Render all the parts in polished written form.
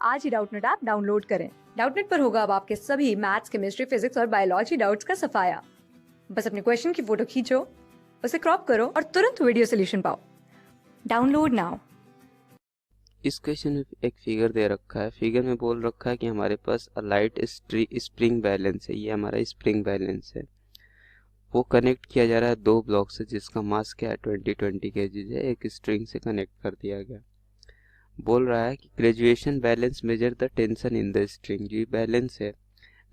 आज ही Doubtnut app download करें। Doubtnut पर होगा अब आपके सभी मैथ्स, केमिस्ट्री, फिजिक्स और बायोलॉजी डाउट्स का सफाया। बस अपने क्वेश्चन की फोटो खींचो, उसे क्रॉप करो और तुरंत वीडियो सोल्यूशन पाओ। Download now. इस क्वेश्चन में एक फिगर दे रखा है। फिगर में बोल रखा है कि हमारे पास लाइट स्प्रिंग बैलेंस है। ये हमारा स्प्रिंग बैलेंस है। वो कनेक्ट किया जा रहा है दो ब्लॉक से, जिसका मास क्या है 20 kg है। एक स्ट्रिंग से कनेक्ट कर दिया गया। बोल रहा है कि graduation balance measure the tension in the string. जो बैलेंस है,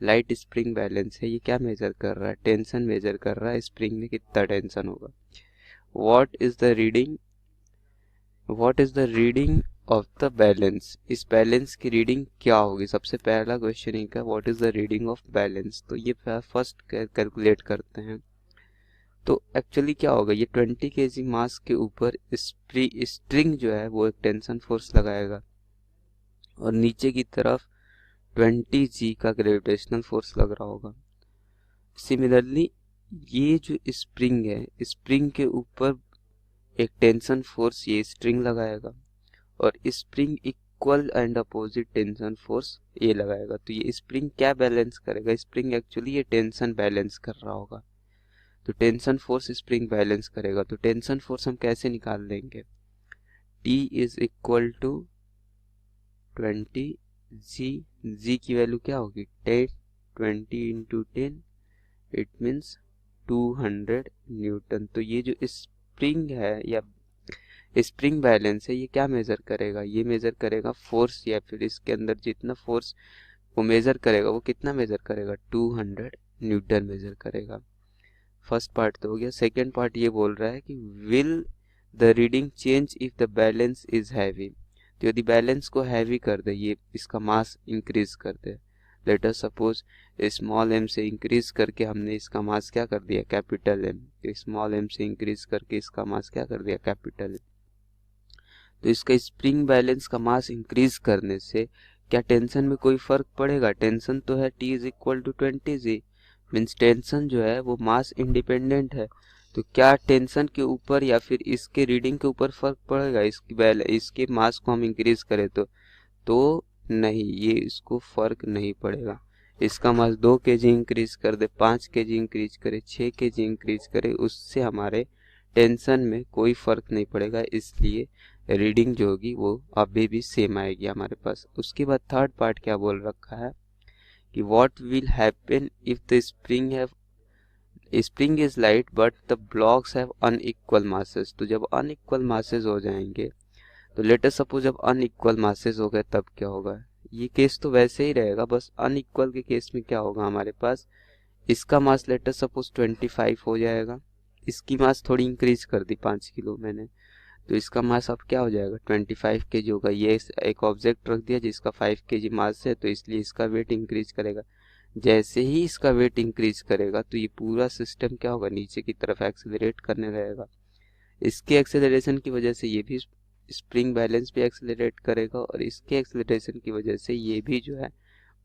लाइट स्प्रिंग बैलेंस है, ये क्या मेजर कर रहा है? टेंशन मेजर कर रहा है। स्प्रिंग में कितना टेंशन होगा। What is the reading of the balance. इस बैलेंस की रीडिंग क्या होगी? सबसे पहला क्वेश्चन ही का what is the reading of balance. तो ये फर्स्ट कैलकुलेट करते हैं। तो एक्चुअली क्या होगा, ये 20 kg मास के ऊपर स्ट्रिंग जो है वो एक टेंशन फोर्स लगाएगा और नीचे की तरफ 20 g का ग्रेविटेशनल फोर्स लग रहा होगा। सिमिलरली ये जो स्प्रिंग है, स्प्रिंग के ऊपर एक टेंशन फोर्स ये स्ट्रिंग लगाएगा और spring equal and opposite tension force ये लगाएगा। तो ये स्प्रिंग क्या बैलेंस करेगा? स्प्रिंग एक्चुअली ये टेंशन बैलेंस कर रहा होगा। तो टेंशन फोर्स स्प्रिंग बैलेंस करेगा। तो टेंशन फोर्स हम कैसे निकाल लेंगे? T इज इक्वल टू 20 जी की वैल्यू क्या होगी? 10 20 इंटू 10 इट मीन्स 200 न्यूटन। तो ये जो स्प्रिंग है या स्प्रिंग बैलेंस है, ये क्या मेजर करेगा? ये मेजर करेगा फोर्स, या फिर इसके अंदर जितना फोर्स वो मेजर करेगा वो कितना मेजर करेगा? 200 न्यूटन मेजर करेगा। फर्स्ट पार्ट तो हो गया। सेकेंड पार्ट ये बोल रहा है कि will the reading change if the balance is heavy. तो यदि बैलेंस को हैवी कर दे, ये इसका मास इंक्रीज कर दे, let us suppose small M से इंक्रीज करके हमने इसका मास क्या कर दिया? Capital M. स्मॉल एम से इंक्रीज करके इसका मास क्या कर दिया? Capital M. तो इसका स्प्रिंग बैलेंस का मास इंक्रीज करने से क्या टेंशन में कोई फर्क पड़ेगा? टेंशन तो है T is equal to 20 g, means tension जो है वो मास इंडिपेंडेंट है। तो क्या टेंशन के ऊपर या फिर इसके रीडिंग के ऊपर फर्क पड़ेगा? इसके मास को हम इंक्रीज करें तो नहीं, ये इसको फर्क नहीं पड़ेगा। इसका मास 2 kg इंक्रीज कर दे, 5 kg इंक्रीज करे, 6 kg इंक्रीज करे, उससे हमारे टेंशन में कोई फर्क नहीं पड़ेगा। इसलिए रीडिंग जो होगी वो अभी भी सेम आएगी हमारे पास। उसके बाद थर्ड पार्ट क्या बोल रखा है कि what will happen if the spring is light but the blocks have unequal masses. तो जब अनइक्वल मासेस हो जाएंगे, तो लेट अस सपोज जब अनइक्वल मासेस हो गए तब क्या होगा? ये केस तो वैसे ही रहेगा, बस अनइक्वल के केस में क्या होगा हमारे पास? इसका मास लेट अस सपोज 25 हो जाएगा, इसकी मास थोड़ी इंक्रीज कर दी 5 किलो मैंने, तो इसका मास अब क्या हो जाएगा? 25 kg होगा। ये एक ऑब्जेक्ट रख दिया जिसका 5 kg मास है, तो इसलिए इसका वेट इंक्रीज करेगा। जैसे ही इसका वेट इंक्रीज करेगा तो ये पूरा सिस्टम क्या होगा? नीचे की तरफ एक्सेलरेट करने लगेगा। इसके एक्सेलरेशन की वजह से ये भी स्प्रिंग बैलेंस भी एक्सेलरेट करेगा और इसके एक्सेलरेशन की वजह से ये भी जो है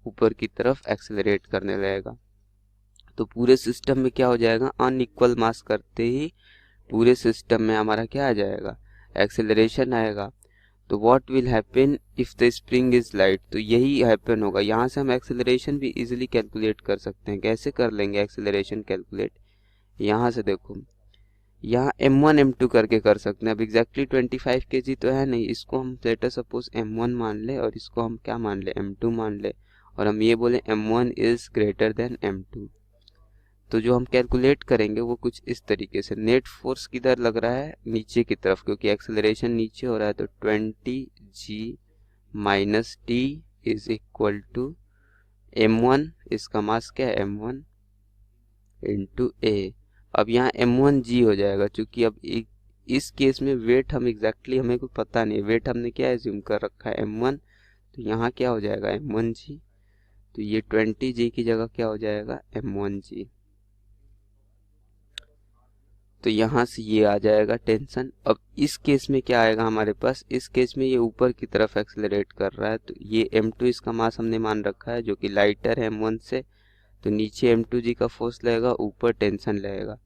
ऊपर की तरफ एक्सेलरेट करने लगेगा। तो पूरे सिस्टम में क्या हो जाएगा? अनइक्वल मास करते ही पूरे सिस्टम में हमारा क्या आ जाएगा? एक्सेलरेशन आएगा। तो what will happen if the spring is light? तो यही हैपन होगा। यहाँ से हम एक्सेलरेशन भी इजीली कैलकुलेट कर सकते हैं। कैसे कर लेंगे एक्सेलरेशन कैलकुलेट? यहाँ से देखो, यहाँ m1 m2 करके कर सकते हैं। अब एग्जैक्टली 25 kg तो है नहीं, इसको हम लेट अस सपोज m1 मान ले और इसको हम क्या मान ले? m2 मान ले, और हम ये बोले m1 is greater than m2। तो जो हम कैलकुलेट करेंगे वो कुछ इस तरीके से, नेट फोर्स किधर लग रहा है? नीचे की तरफ, क्योंकि एक्सेलरेशन नीचे हो रहा है। तो 20 g minus T is equal to m1, इसका मास क्या है? m1 इंटू ए। अब यहाँ m1 g हो जाएगा, क्योंकि अब इस केस में वेट हम एग्जैक्टली हमें को पता नहीं, वेट हमने क्या एज्यूम कर रखा है? m1। तो यहाँ क्या हो जाएगा? m1 g। तो ये 20 g की जगह क्या हो जाएगा? m1 g। तो यहाँ से ये आ जाएगा टेंशन। अब इस केस में क्या आएगा हमारे पास? इस केस में ये ऊपर की तरफ एक्सेलरेट कर रहा है, तो ये m2 इसका मास हमने मान रखा है जो कि लाइटर है m1 से। तो नीचे m2g का फोर्स लगेगा, ऊपर टेंशन लगेगा।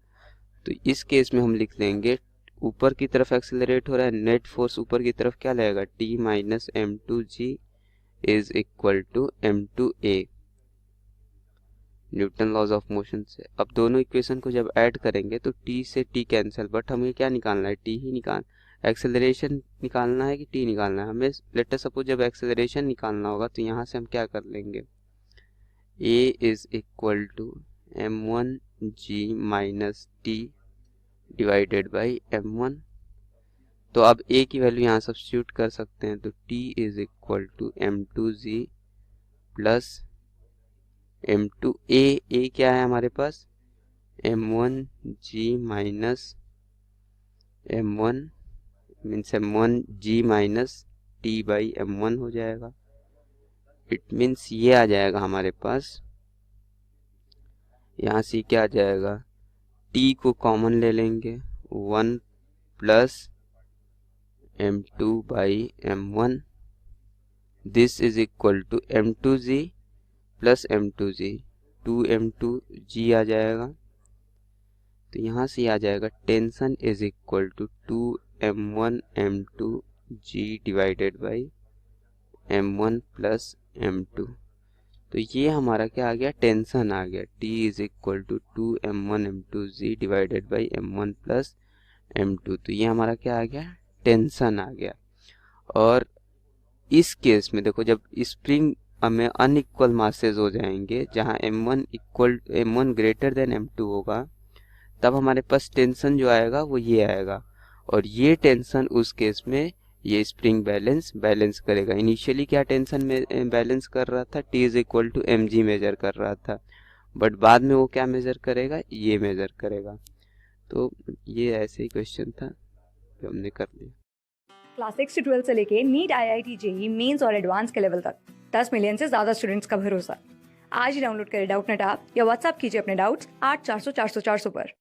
तो इस केस में हम लिख लेंगे ऊपर की तरफ एक्सेलरेट हो रहा है, नेट फोर्स ऊपर की तरफ क्या लगेगा? t minus m2g is equal to m2a, Newton's laws of motion से। अब दोनों इक्वेशन को जब ऐड करेंगे तो t से t कैंसिल, बट हमें क्या निकालना है, t ही एक्सेलरेशन निकालना है कि t निकालना है हमें। लेट अस सपोज जब एक्सेलरेशन निकालना होगा तो यहाँ से हम क्या कर लेंगे, a is equal to m1g minus t divided by m1। तो अब a की वैल्यू यहाँ सब्स्टिट्यूट कर सकते हैं, तो t is equal to m2g plus m2a, a क्या है हमारे पास, m1g minus m1 means m1g minus t by m1 हो जाएगा। इट मीन्स ये आ जाएगा हमारे पास, यहाँ से क्या आ जाएगा, t को कॉमन ले लेंगे, 1 plus m2 by m1, this is equal to m2g plus m2g, 2m2g आ जाएगा। तो यहाँ से आ जाएगा tension is equal to 2m1 m2g divided by m1 plus m2। तो ये हमारा क्या आ गया, टेंशन आ गया, t is equal to 2m1 m2g divided by m1 plus m2। तो ये हमारा क्या आ गया, टेंशन आ गया। और इस केस में देखो, जब स्प्रिंग में अनइक्वल मासेस हो जाएंगे, जहां m1 ग्रेटर देन m2 होगा, तब हमारे पास टेंशन जो आएगा वो ये आएगा। और ये टेंशन उस केस में ये स्प्रिंग बैलेंस करेगा। इनिशियली क्या टेंशन में बैलेंस कर रहा था, t is equal to mg measure कर रहा था, बट बाद में वो क्या मेजर करेगा, ये मेजर करेगा। तो ये ऐसे ही क्वेश्चन था जो हमने कर लिया। क्लास 6 से 12 से लेके नीट, IIT, जेईई मेंस और एडवांस के लेवल तक 10 मिलियन से ज्यादा स्टूडेंट्स का भरोसा। आज ही डाउनलोड करें डाउटनेट ऐप या व्हाट्सएप कीजिए अपने डाउट्स 8400 400 400 पर।